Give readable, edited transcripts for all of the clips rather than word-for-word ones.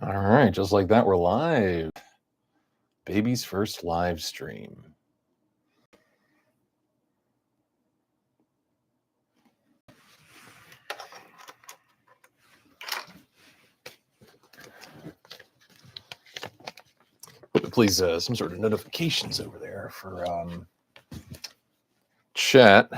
All right, just like that, we're live. Baby's first live stream. Please, some sort of notifications over there for chat.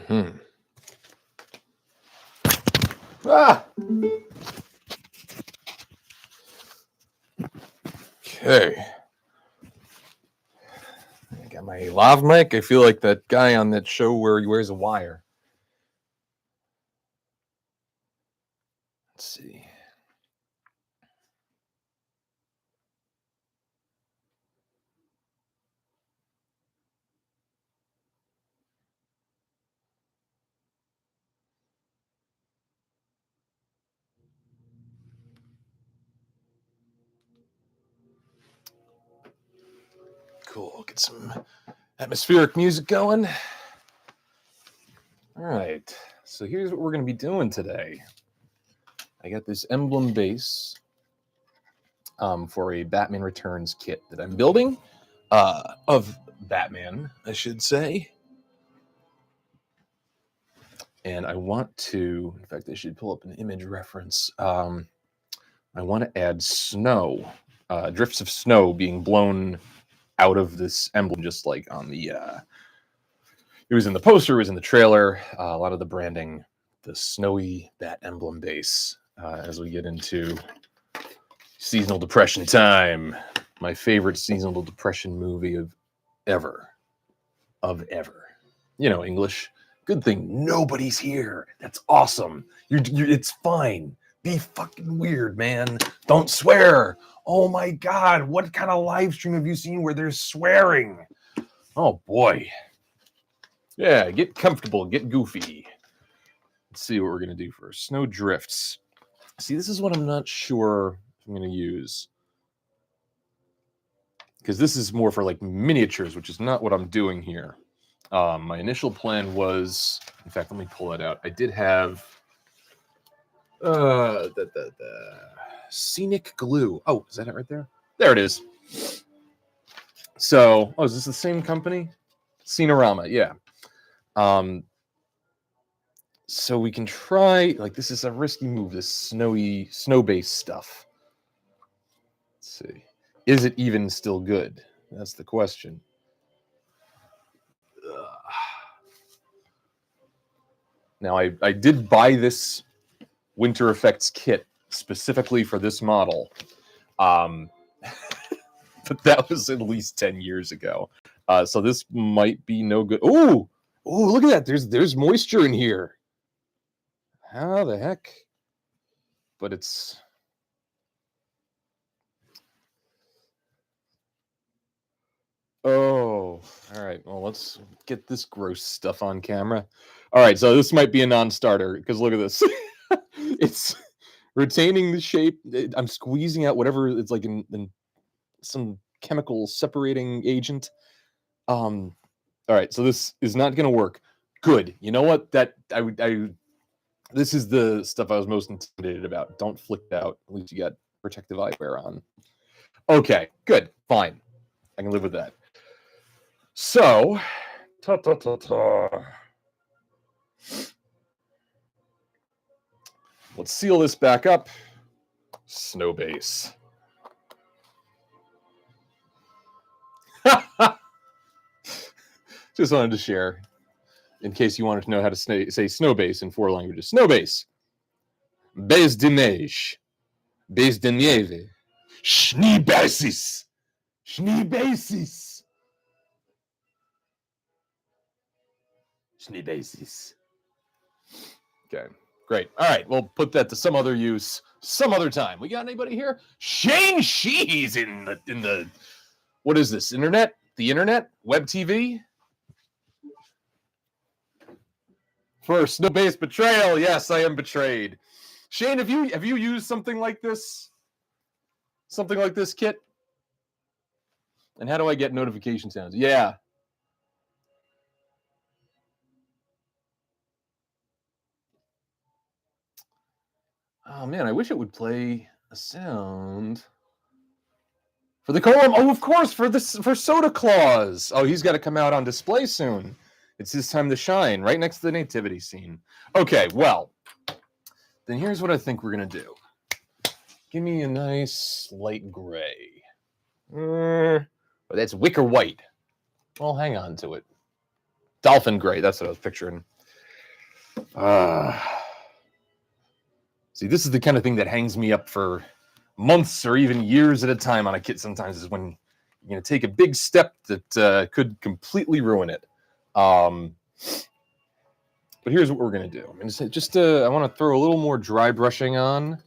Mm-hmm. Ah! Okay. I got my lav mic. I feel like that guy on that show where he wears a wire. Let's see. Cool. Get some atmospheric music going. All right. So here's what we're going to be doing today. I got this emblem base for a Batman Returns kit that I'm building of Batman, I should say. And I want to, in fact, I should pull up an image reference. I want to add snow, drifts of snow being blown out of this emblem, just like on the, it was in the poster, it was in the trailer, a lot of the branding, the snowy Bat emblem base as we get into seasonal depression time. My favorite seasonal depression movie of ever. You know, English. Good thing nobody's here. That's awesome. It's fine. Be fucking weird, man. Don't swear. Oh my God. What kind of live stream have you seen where there's swearing? Oh boy. Yeah, get comfortable, get goofy. Let's see what we're going to do first. Snow drifts. See, this is what I'm not sure I'm going to use. Because this is more for like miniatures, which is not what I'm doing here. My initial plan was, in fact, let me pull that out. I did have the scenic glue. Oh, is that it right there? There it is. So, is this the same company? Scenorama, yeah. So we can try, like, this is a risky move, this snow-based stuff. Let's see. Is it even still good? That's the question. Now, I did buy this Winter Effects kit specifically for this model. But that was at least 10 years ago. So this might be no good. Ooh, look at that. There's moisture in here. How the heck? But it's... Oh, all right. Well, let's get this gross stuff on camera. All right, so this might be a non-starter because look at this. It's retaining the shape. I'm squeezing out whatever it's like in some chemical separating agent. All right, so this is not going to work. Good. You know what? This is the stuff I was most intimidated about. Don't flick it out. At least you got protective eyewear on. Okay, good, fine. I can live with that. So, let's seal this back up. Snow base. Just wanted to share, in case you wanted to know how to say snow base in 4 languages. Snow base. Base de neige. Base de nieve. Schneebasis. Schneebasis. Schneebasis. Okay, great. All right, we'll put that to some other use some other time. We got anybody here? Shane Shee's in the what is this? Internet? The internet? Web TV? First, no base betrayal. Yes, I am betrayed. Shane, have you used something like this? Something like this, Kit? And how do I get notification sounds? Yeah. Oh man, I wish it would play a sound for the column. Oh, of course, for Soda Claus. Oh, he's got to come out on display soon. It's his time to shine, right next to the nativity scene. Okay, well, then here's what I think we're gonna do. Give me a nice light gray. Oh, that's wicker white. I'll hang on to it. Dolphin gray. That's what I was picturing. See, this is the kind of thing that hangs me up for months or even years at a time on a kit sometimes, is when you're going to take a big step that could completely ruin it. But here's what we're going to do. I'm going to say I want to throw a little more dry brushing on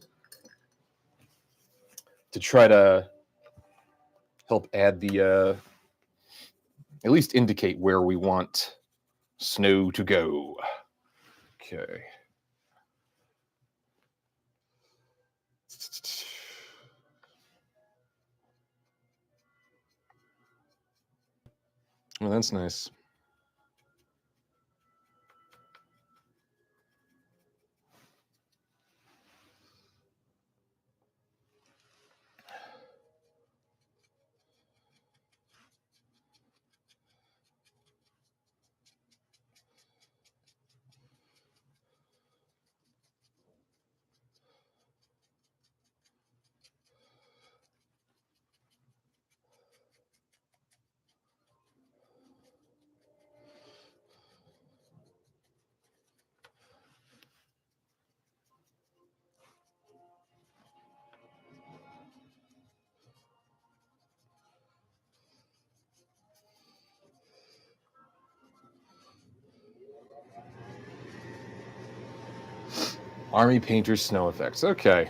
to try to help add the, at least indicate where we want snow to go. Okay. Well, that's nice. Army Painter snow effects. Okay.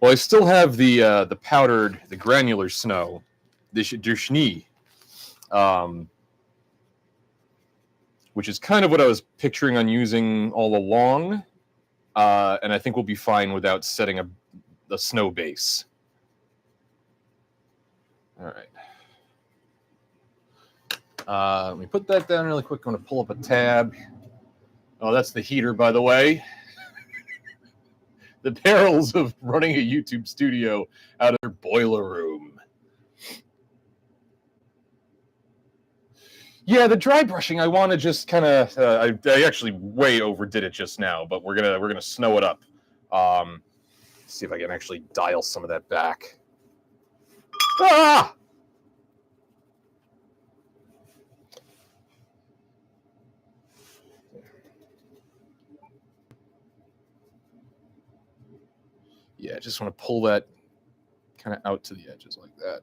Well, I still have the powdered, the granular snow, the Schnee, which is kind of what I was picturing on using all along, and I think we'll be fine without setting a snow base. All right. Let me put that down really quick. I'm going to pull up a tab. Oh, that's the heater, by the way. The perils of running a YouTube studio out of their boiler room. Yeah, the dry brushing, I want to just kind of. I actually way overdid it just now, but we're gonna snow it up. See if I can actually dial some of that back. Ah! Yeah, I just want to pull that kind of out to the edges like that.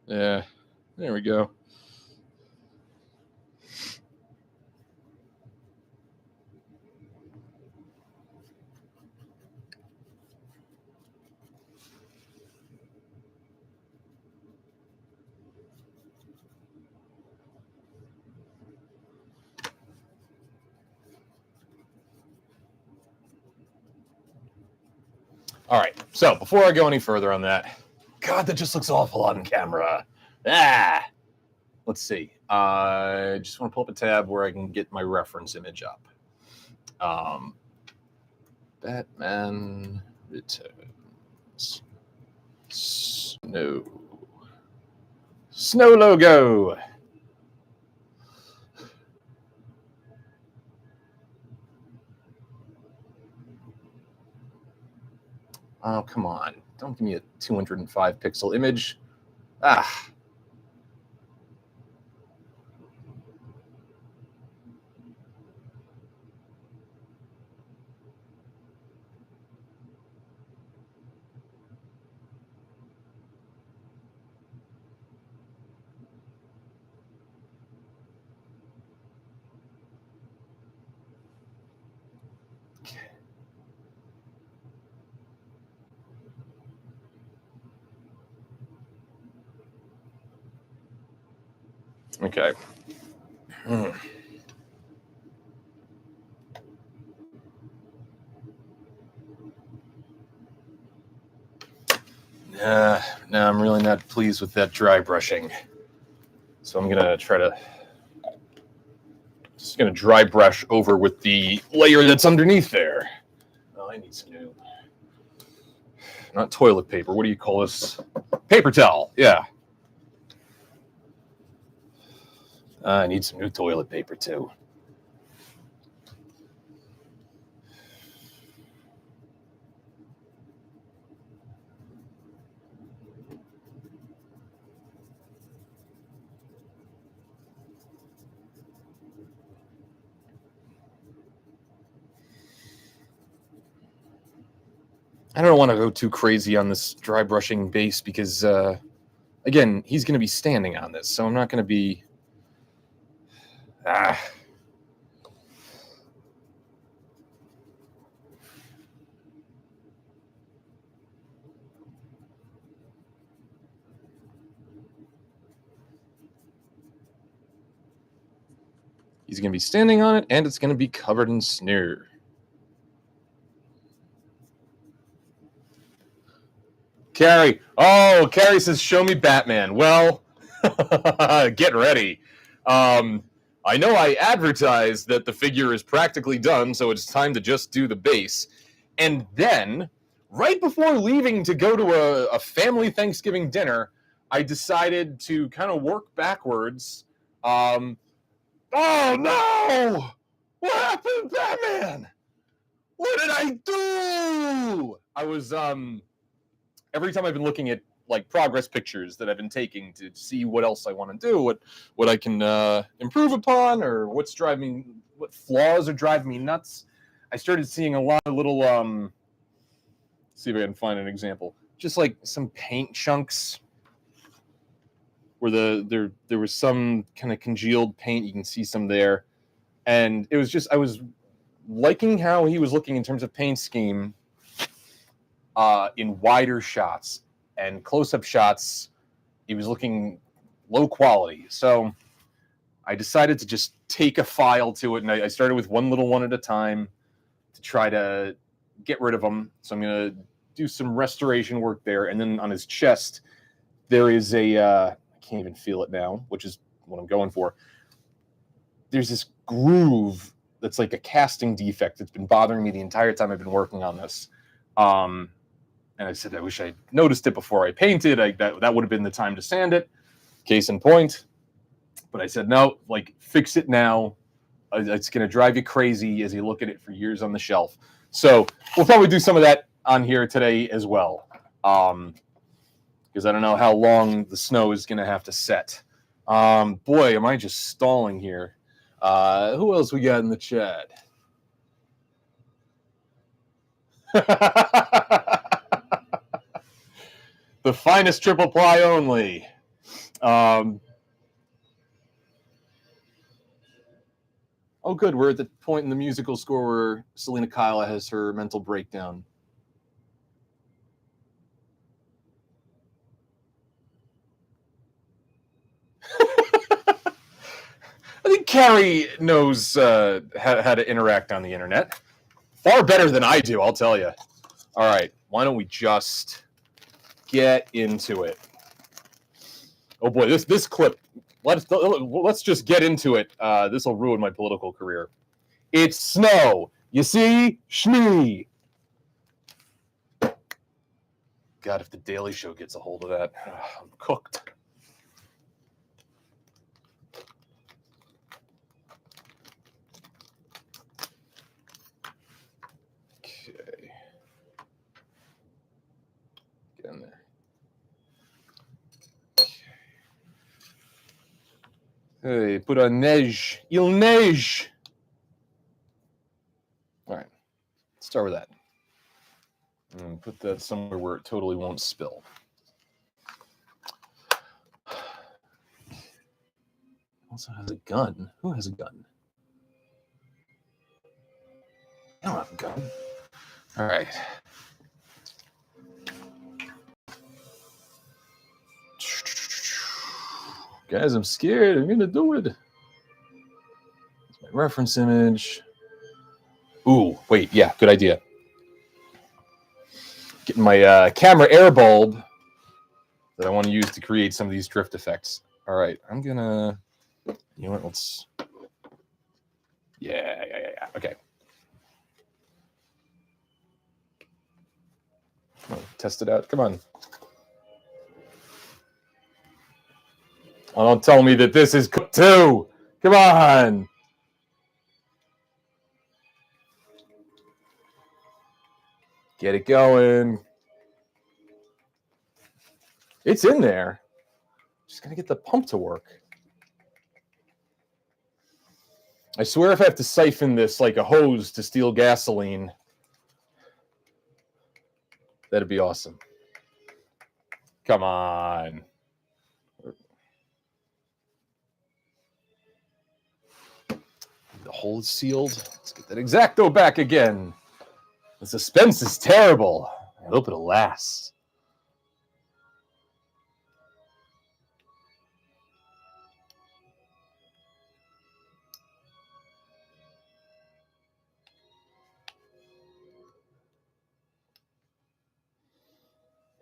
Yeah, there we go. All right, so before I go any further on that, God, that just looks awful on camera. Ah! Let's see. I just want to pull up a tab where I can get my reference image up. Batman Returns. Snow. Snow logo. Oh, come on. Don't give me a 205 pixel image. Ah. Okay. No, I'm really not pleased with that dry brushing. So I'm gonna try to just gonna dry brush over with the layer that's underneath there. Oh, I need some new, not toilet paper. What do you call this? Paper towel. Yeah. I need some new toilet paper too. I don't want to go too crazy on this dry brushing base because, again, he's going to be standing on this, so I'm not going to be. He's going to be standing on it, and it's going to be covered in snow. Carrie. Oh, Carrie says, show me Batman. Well, get ready. I know I advertised that the figure is practically done, so it's time to just do the base. And then, right before leaving to go to a family Thanksgiving dinner, I decided to kind of work backwards. Oh, no! What happened to Batman? What did I do? I was, every time I've been looking at like progress pictures that I've been taking to see what else I want to do, what I can improve upon, or what flaws are driving me nuts. I started seeing a lot of little see if I can find an example. Just like some paint chunks where there was some kind of congealed paint. You can see some there, and it was just I was liking how he was looking in terms of paint scheme. In wider shots and close-up shots, he was looking low quality. So I decided to just take a file to it, and I started with one little one at a time to try to get rid of them. So I'm going to do some restoration work there. And then on his chest, there is I can't even feel it now, which is what I'm going for. There's this groove that's like a casting defect that's been bothering me the entire time I've been working on this. And I said, I wish I'd noticed it before I painted. That would have been the time to sand it. Case in point. But I said, no, like, fix it now. It's going to drive you crazy as you look at it for years on the shelf. So we'll probably do some of that on here today as well. Because I don't know how long the snow is going to have to set. Boy, am I just stalling here. Who else we got in the chat? The finest triple ply only. Oh, good. We're at the point in the musical score where Selena Kyle has her mental breakdown. I think Carrie knows how to interact on the internet. Far better than I do, I'll tell you. All right. Why don't we just get into it? Oh, boy. This clip. Let's just get into it. This will ruin my political career. It's snow. You see? Shmee. God, if the Daily Show gets a hold of that, I'm cooked. Okay. Get in there. Hey, put on neige. Il neige. All right. Let's start with that. And put that somewhere where it totally won't spill. Also has a gun. Who has a gun? I don't have a gun. All right. Guys, I'm scared. I'm gonna do it. It's my reference image. Ooh, wait, yeah, good idea. Getting my camera air bulb that I want to use to create some of these drift effects. All right, I'm gonna, you know what, let's, yeah. Okay. Test it out, come on. Oh, don't tell me that this is cooked too. Come on. Get it going. It's in there. Just gotta get the pump to work. I swear if I have to siphon this like a hose to steal gasoline, that'd be awesome. Come on. The hole is sealed. Let's get that X-Acto back again. The suspense is terrible. I hope it'll last.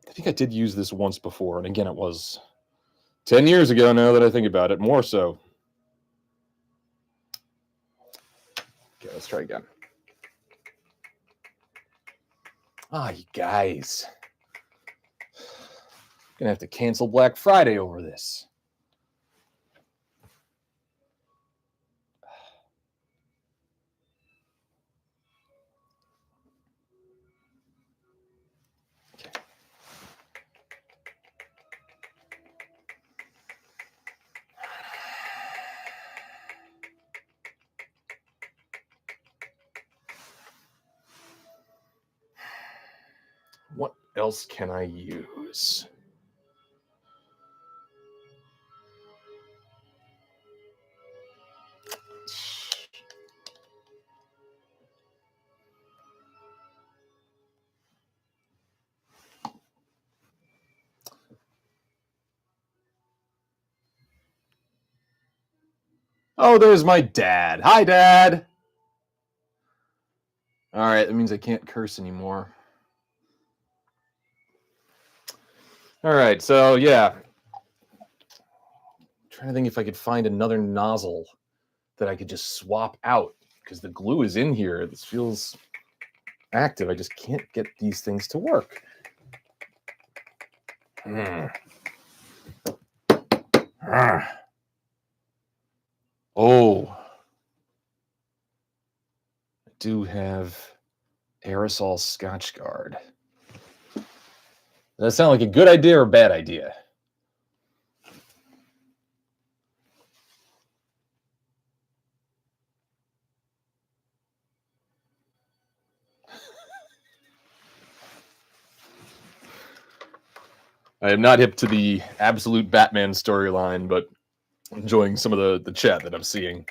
I think I did use this once before, and again, it was 10 years ago now that I think about it, more so. Okay, let's try again. Ah, you guys. Gonna have to cancel Black Friday over this. What else can I use? Oh, there's my dad. Hi, Dad. All right, that means I can't curse anymore. All right, so yeah. I'm trying to think if I could find another nozzle that I could just swap out because the glue is in here. This feels active. I just can't get these things to work. Oh, I do have aerosol Scotch Guard. Does that sound like a good idea or a bad idea? I am not hip to the absolute Batman storyline, but enjoying some of the chat that I'm seeing.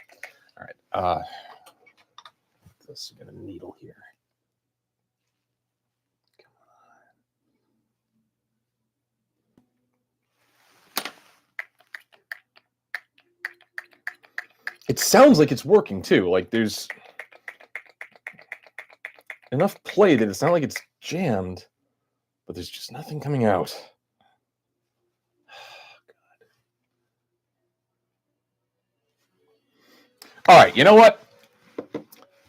All right. Let's get a needle here. It sounds like it's working too. Like there's enough play that it's not like it's jammed, but there's just nothing coming out. All right, you know what?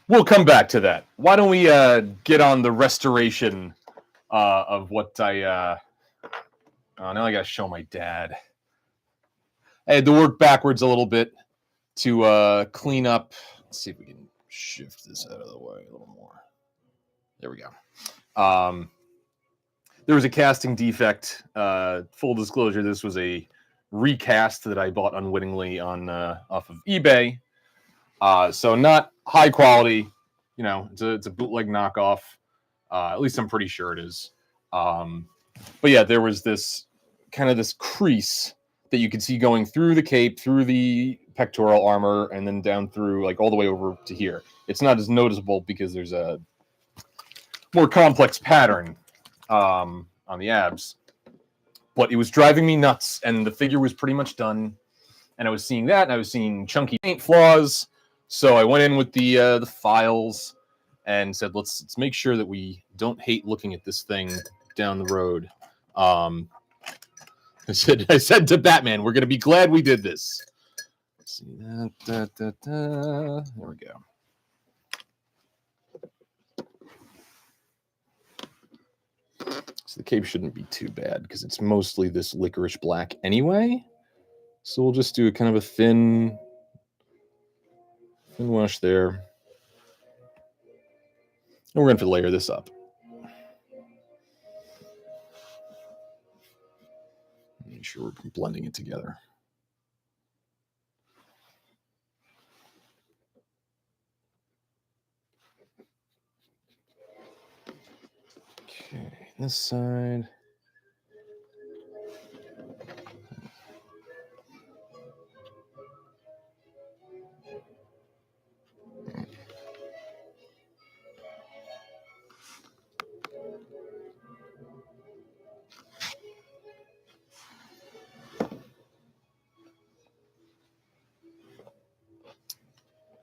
We'll come back to that. Why don't we get on the restoration of what I... Oh, now I got to show my dad. I had to work backwards a little bit to clean up. Let's see if we can shift this out of the way a little more. There we go. There was a casting defect. Full disclosure, this was a recast that I bought unwittingly on off of eBay. So not high quality, you know, it's a bootleg knockoff. At least I'm pretty sure it is. But yeah, there was this kind of this crease that you could see going through the cape, through the pectoral armor, and then down through like all the way over to here. It's not as noticeable because there's a more complex pattern on the abs. But it was driving me nuts, and the figure was pretty much done. and I was seeing that, and I was seeing chunky paint flaws. So I went in with the files and said, let's make sure that we don't hate looking at this thing down the road. I said to Batman, we're going to be glad we did this. Let's see that. There we go. So the cape shouldn't be too bad because it's mostly this licorice black anyway. So we'll just do a kind of a thin wash there. And we're going to layer this up. Make sure we're blending it together. Okay, this side.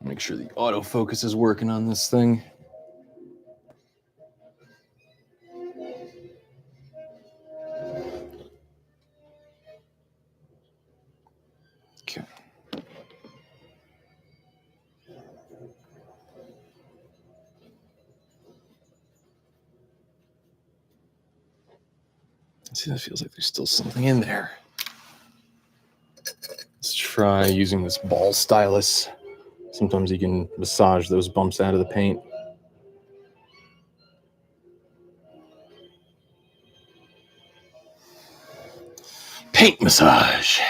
Make sure the autofocus is working on this thing. Okay. See, that feels like there's still something in there. Let's try using this ball stylus. Sometimes you can massage those bumps out of the paint. Paint massage.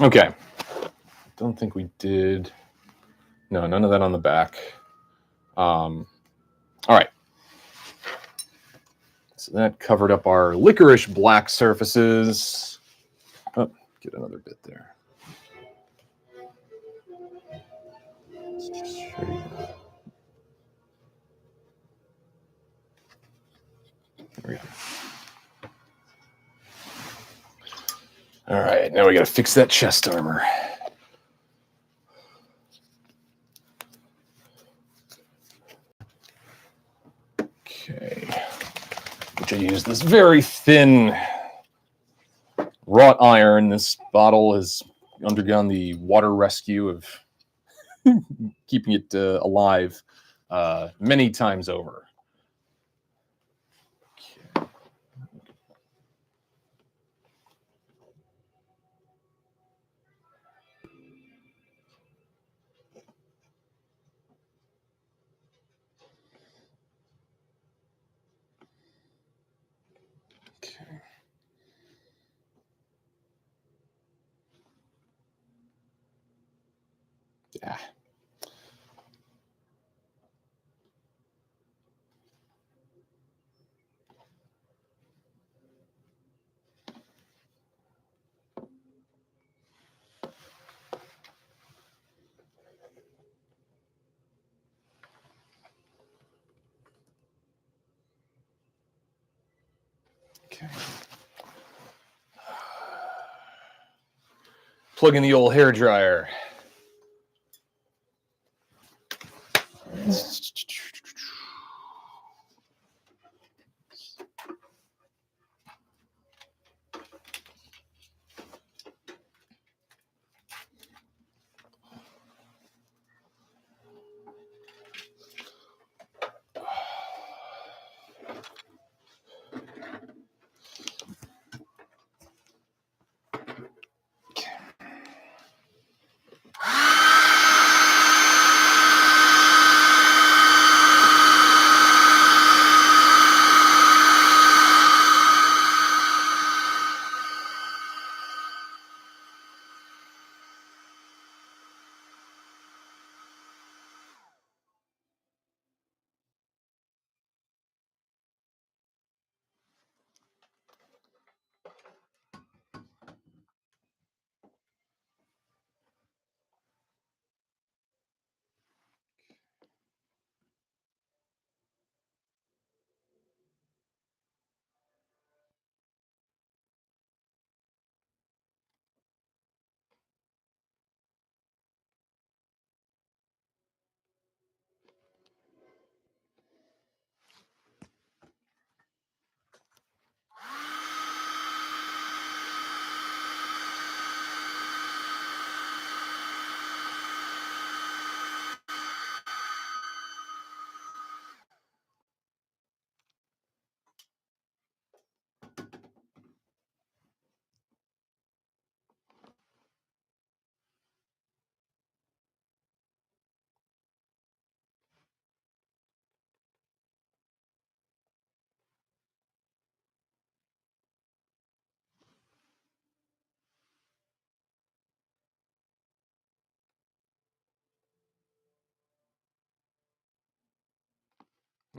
Okay. Don't think we did. No, none of that on the back. All right. So that covered up our licorice black surfaces. Oh, get another bit there. There we go. All right, now we got to fix that chest armor. Okay. Which I use this very thin wrought iron. This bottle has undergone the water rescue of keeping it alive many times over. Okay. Yeah. Okay. Plug in the old hair dryer.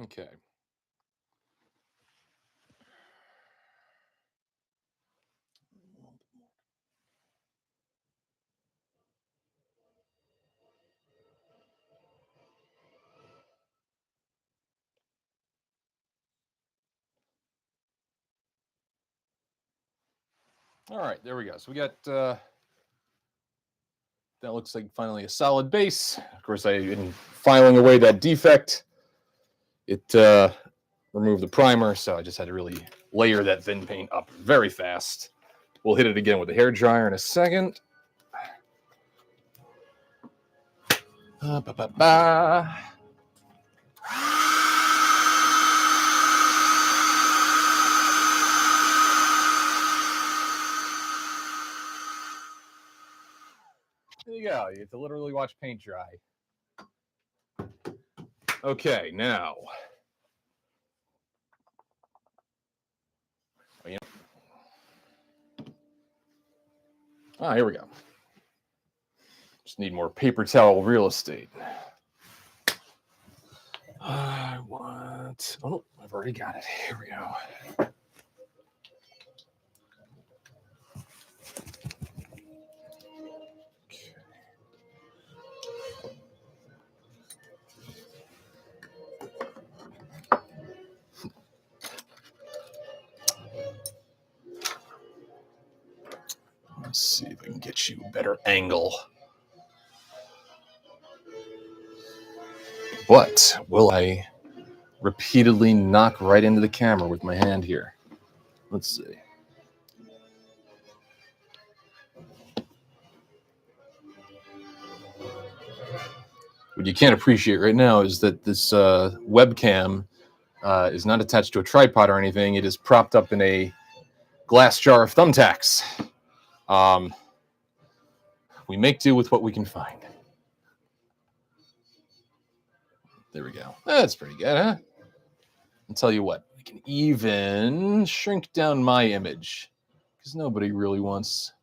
Okay. All right, there we go. So we got that looks like finally a solid base. Of course, in filing away that defect, it removed the primer, so I just had to really layer that thin paint up very fast. We'll hit it again with the hair dryer in a second. Ba, ba, ba. There you go. You get to literally watch paint dry. Okay, now. Here we go. Just need more paper towel real estate. I want. Oh, I've already got it. Here we go. Let's see if I can get you a better angle. But will I repeatedly knock right into the camera with my hand here? Let's see. What you can't appreciate right now is that this webcam is not attached to a tripod or anything. It is propped up in a glass jar of thumbtacks. We make do with what we can find. There we go. That's pretty good, huh? I'll tell you what, I can even shrink down my image because nobody really wants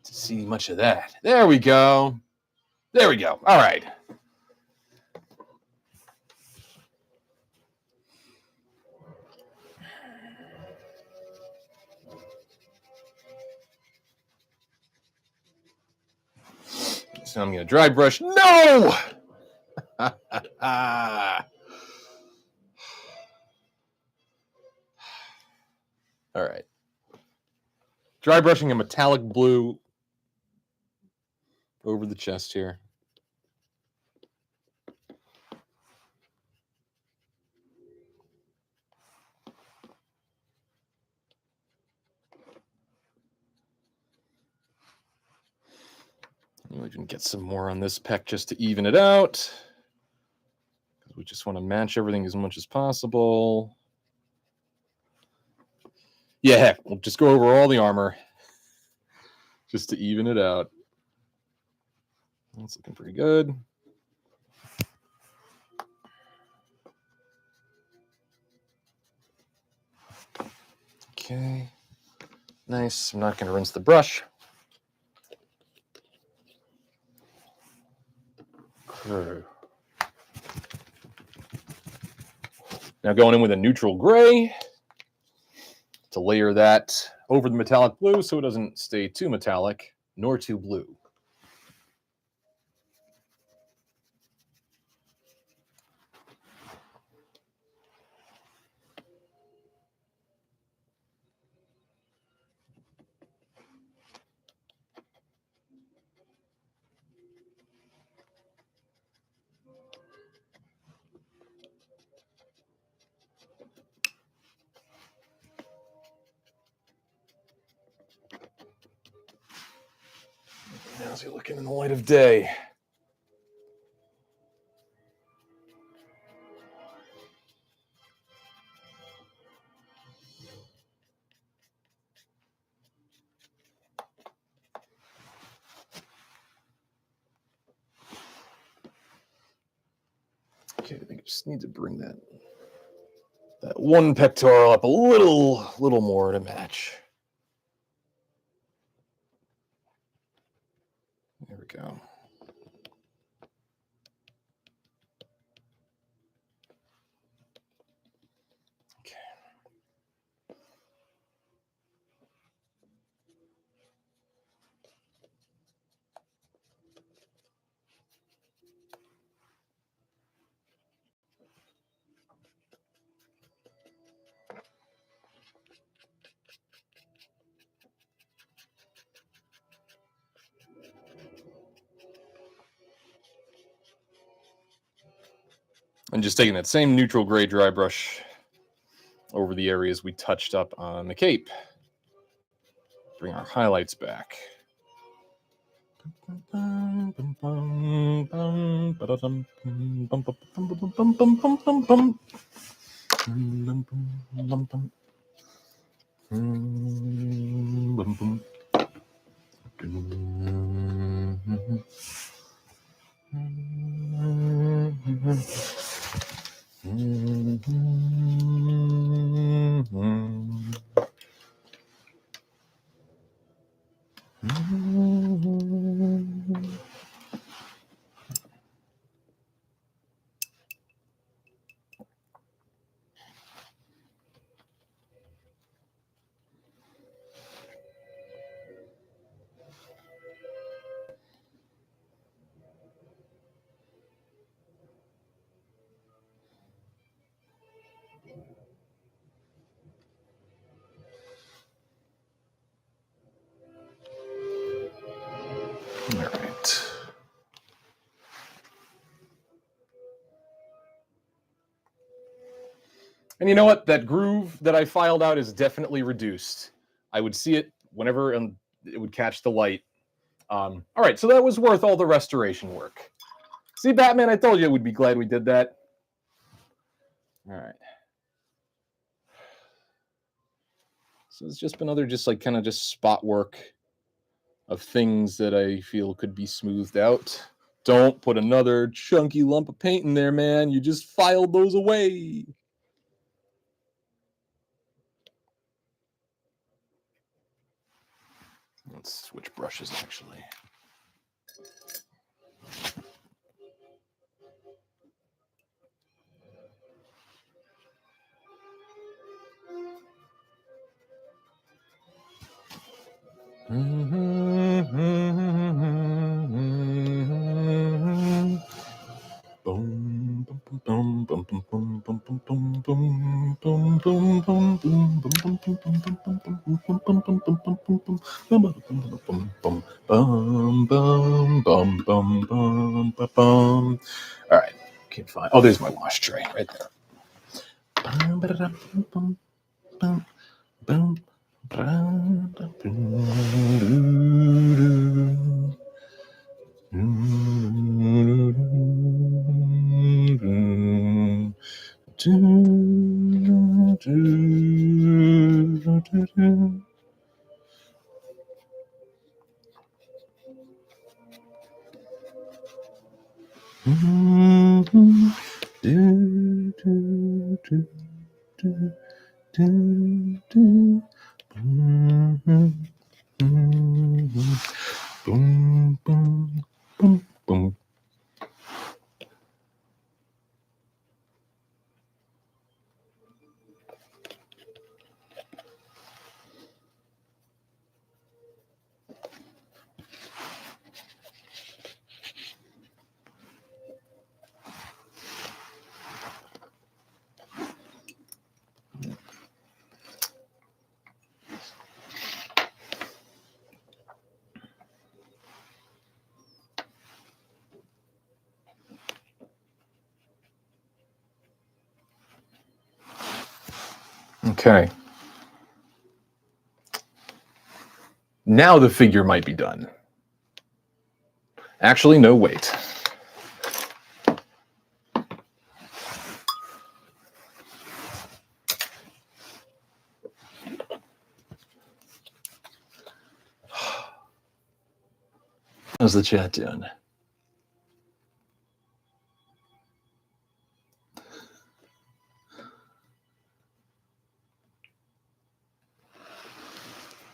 to see much of that. There we go. There we go. All right. So I'm going to dry brush. No! All right. Dry brushing a metallic blue over the chest here. We can get some more on this peck just to even it out. We just want to match everything as much as possible. Yeah, heck, we'll just go over all the armor just to even it out. That's looking pretty good. Okay, nice. I'm not going to rinse the brush. Okay. Now going in with a neutral gray to layer that over the metallic blue so it doesn't stay too metallic nor too blue. How's he looking in the light of day? Okay, I think I just need to bring that one pectoral up a little more to match. There we go. And just taking that same neutral gray dry brush over the areas we touched up on the cape. Bring our highlights back. All right. And you know what? That groove that I filed out is definitely reduced. I would see it whenever it would catch the light. All right, so that was worth all the restoration work. See, Batman, I told you we'd be glad we did that. All right. So it's just been other kind of spot work of things that I feel could be smoothed out. Don't put another chunky lump of paint in there, man. You just filed those away. Let's switch brushes, actually. All right, can't find. Oh, there's my wash tray right there. Boom, boom, boom, boom. Okay. Now the figure might be done. Actually, no, wait. How's the chat doing?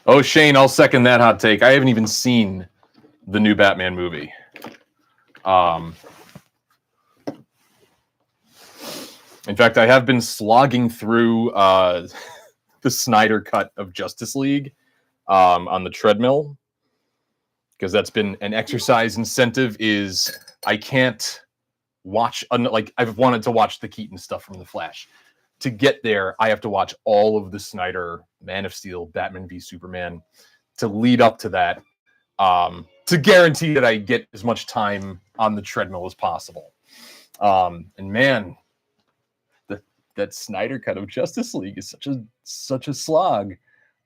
Oh, Shane, I'll second that hot take. I haven't even seen the new Batman movie. In fact, I have been slogging through the Snyder cut of Justice League on the treadmill, because that's been an exercise incentive. Is I can't watch, like, I've wanted to watch the Keaton stuff from The Flash. To get there, I have to watch all of the Snyder Man of Steel, Batman v Superman, to lead up to that, to guarantee that I get as much time on the treadmill as possible. And man, that Snyder cut of Justice League is such a slog.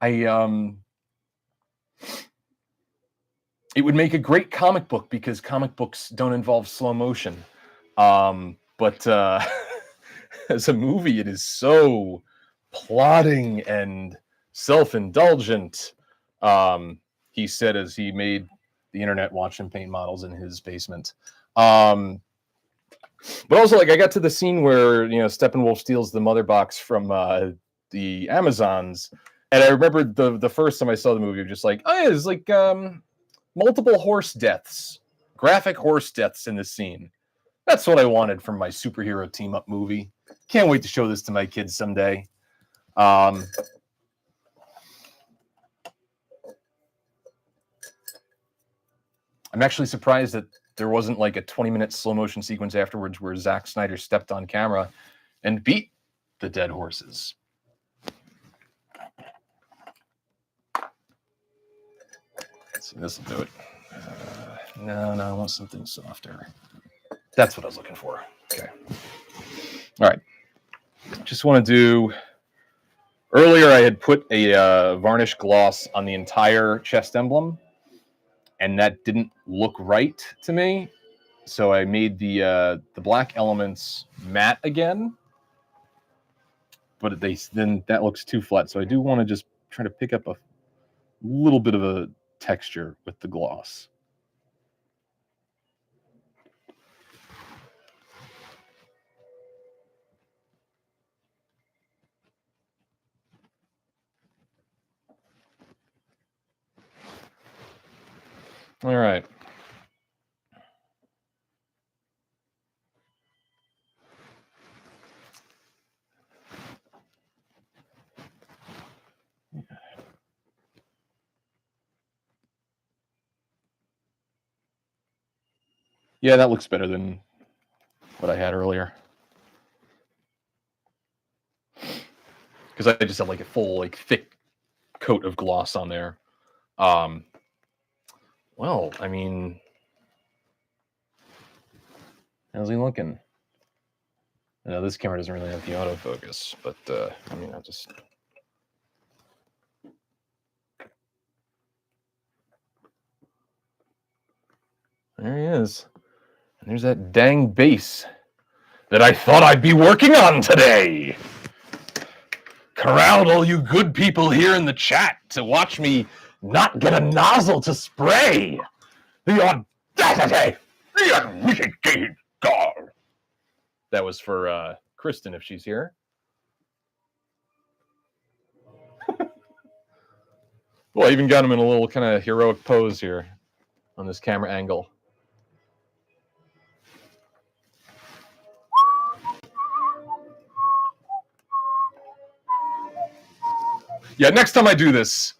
It would make a great comic book because comic books don't involve slow motion. But as a movie, it is so plotting and self-indulgent. He said as he made the internet watch him paint models in his basement. But also, like, I got to the scene where, you know, Steppenwolf steals the mother box from the Amazons, and I remember the first time I saw the movie, just like, oh, it's like multiple horse deaths, graphic horse deaths in this scene. That's what I wanted from my superhero team up movie. Can't wait to show this to my kids someday. I'm actually surprised that there wasn't like a 20-minute slow motion sequence afterwards where Zack Snyder stepped on camera and beat the dead horses. Let's see, this will do it. No, I want something softer. That's what I was looking for. Okay. All right. Just want to do... Earlier, I had put a varnish gloss on the entire chest emblem, and that didn't look right to me. So I made the black elements matte again, but then that looks too flat. So I do want to just try to pick up a little bit of a texture with the gloss. All right. Yeah, that looks better than what I had earlier. Because I just have like a full, like, thick coat of gloss on there. Well, I mean, how's he looking? I know this camera doesn't really have the autofocus, but I mean, I'll just... There he is. And there's that dang base that I thought I'd be working on today. Corralled all you good people here in the chat to watch me not get a nozzle to spray. The audacity! The unmitigated gall! That was for Kristen, if she's here. Well, I even got him in a little kind of heroic pose here on this camera angle. Yeah, next time I do this,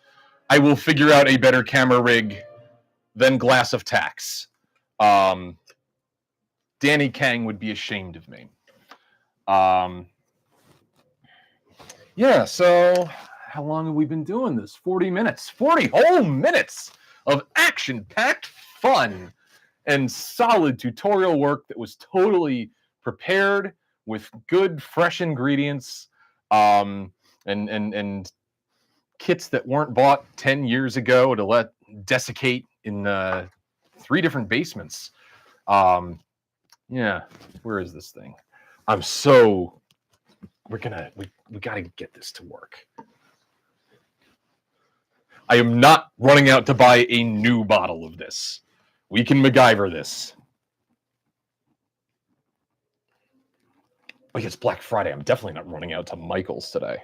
I will figure out a better camera rig than Glass of Tax. Danny Kang would be ashamed of me. Yeah, so how long have we been doing this? 40 minutes. 40 whole minutes of action-packed fun and solid tutorial work that was totally prepared with good, fresh ingredients, and kits that weren't bought 10 years ago to let desiccate in 3 different basements. Yeah, where is this thing? We gotta get this to work. I am not running out to buy a new bottle of this. We can MacGyver this. Like, it's Black Friday. I'm definitely not running out to Michael's today.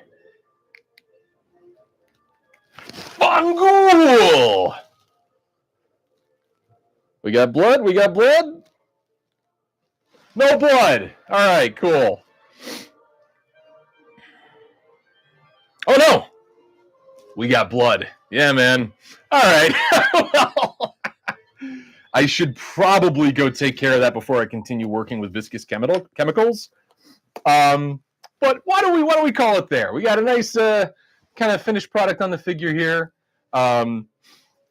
Fungool! We got blood? We got blood? No blood! Alright, cool. Oh no! We got blood. Yeah, man. Alright. Well, I should probably go take care of that before I continue working with viscous chemicals. But why don't we call it there? We got a nice kind of finished product on the figure here. I'll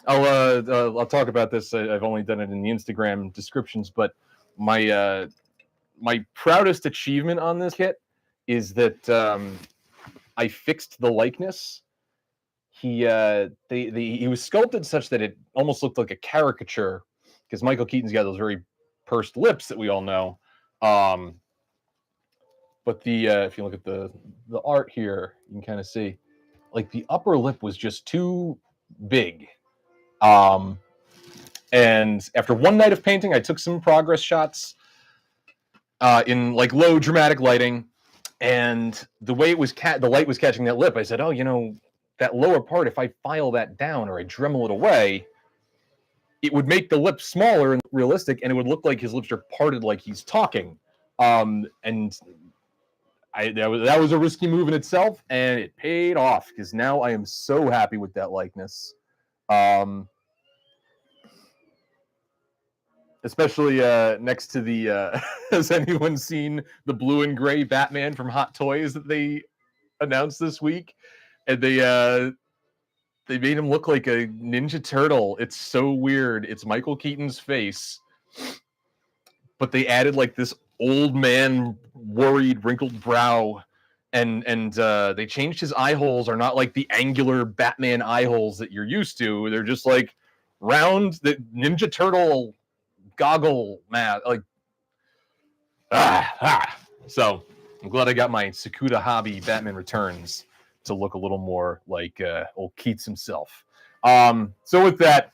talk about this. I've only done it in the Instagram descriptions, but my proudest achievement on this kit is that I fixed the likeness. He was sculpted such that it almost looked like a caricature, because Michael Keaton's got those very pursed lips that we all know. But if you look at the art here, you can kind of see, like, the upper lip was just too big. And after one night of painting, I took some progress shots in like low dramatic lighting, and the way it was the light was catching that lip, I said, oh, that lower part, if I file that down or I Dremel it away, it would make the lips smaller and realistic, and it would look like his lips are parted like he's talking. And that was a risky move in itself, and it paid off, because now I am so happy with that likeness. Especially next to the has anyone seen the blue and gray Batman from Hot Toys that they announced this week? And they made him look like a Ninja Turtle. It's so weird. It's Michael Keaton's face, but they added like this old man, worried, wrinkled brow, and they changed his eye holes. Are not like the angular Batman eye holes that you're used to. They're just like round, the Ninja Turtle goggle mask. Like, So I'm glad I got my Sakuda Hobby Batman Returns to look a little more like old Keats himself. So with that,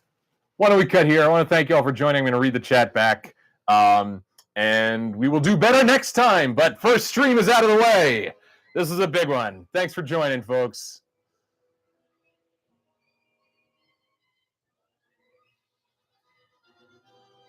why don't we cut here? I want to thank you all for joining. I'm going to read the chat back. And we will do better next time. But first stream is out of the way. This is a big one. Thanks for joining, folks.